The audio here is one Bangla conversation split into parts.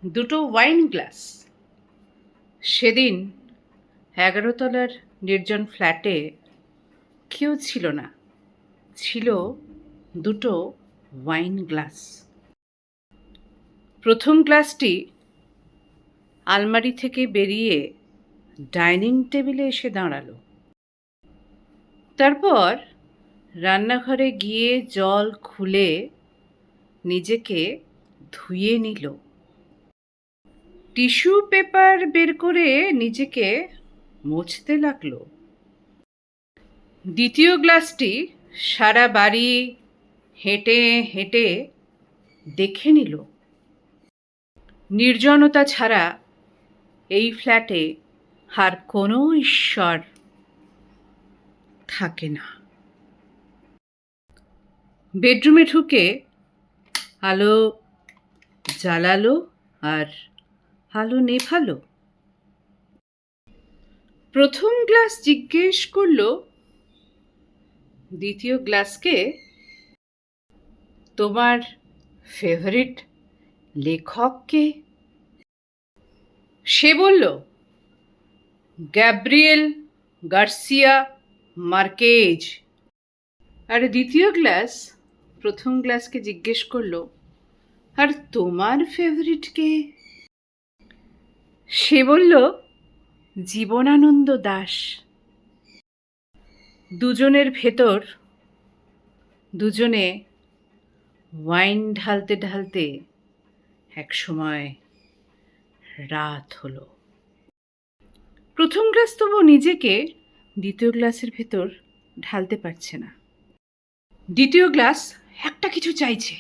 দুটো ওয়াইন গ্লাস। সেদিন 11 তলার নির্জন ফ্ল্যাটে কেউ ছিল না, ছিল দুটো ওয়াইন গ্লাস। প্রথম গ্লাসটি আলমারি থেকে বেরিয়ে ডাইনিং টেবিলে এসে দাঁড়ালো। তারপর রান্নাঘরে গিয়ে জল খুলে নিজেকে ধুয়ে নিল। টিস্যু পেপার বের করে নিজেকে মুছতে লাগলো। দ্বিতীয় গ্লাসটি সারা বাড়ি হেঁটে হেঁটে দেখে নিল। নির্জনতা ছাড়া এই ফ্ল্যাটে আর কোনো ঈশ্বর থাকে না। বেডরুমে ঢুকে আলো জ্বালালো আর আলো নেভালো। প্রথম গ্লাস জিজ্ঞেস করলো দ্বিতীয় গ্লাসকে, তোমার ফেভারিট লেখক কে? সে বলল, গ্যাব্রিয়েল গার্সিয়া মার্কেজ। আর দ্বিতীয় গ্লাস প্রথম গ্লাসকে জিজ্ঞেস করলো, আর তোমার ফেভারিট কে? সে বলল, জীবনানন্দ দাশ। দুজনের ভেতর দুজনে ওয়াইন ঢালতে ঢালতে একসময় রাত হলো। প্রথম গ্লাস তবু নিজেকে দ্বিতীয় গ্লাসের ভেতর ঢালতে পারছে না। দ্বিতীয় গ্লাস একটা কিছু চাইছে,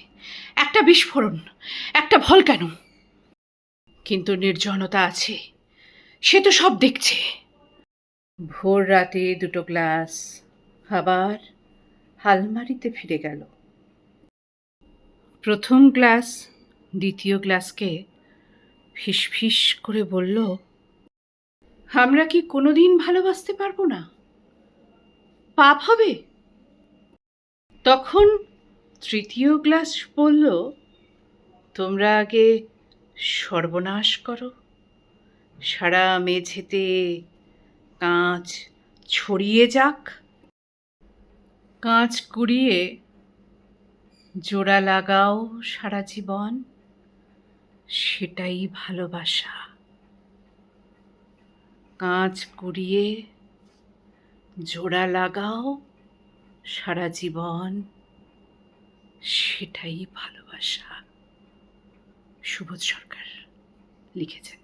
একটা বিস্ফোরণ, একটা ভলক্যানো। কিন্তু নির্জনতা আছে, সে তো সব দেখছে। ভোর রাতে দুটো গ্লাস আবার আলমারিতে ফিরে গেল। প্রথম গ্লাস দ্বিতীয় গ্লাসকে ফিসফিস করে বলল, আমরা কি কোনোদিন ভালোবাসতে পারবো না? পাপ হবে? তখন তৃতীয় গ্লাস বলল, তোমরা আগে সর্বনাশ করো, সারা মেঝেতে কাঁচ ছড়িয়ে যাক, কাঁচ কুড়িয়ে জোড়া লাগাও সারা জীবন, সেটাই ভালোবাসা। কাঁচ কুড়িয়ে জোড়া লাগাও সারা জীবন, সেটাই ভালোবাসা। সুবোধ সরকার লিখেছেন।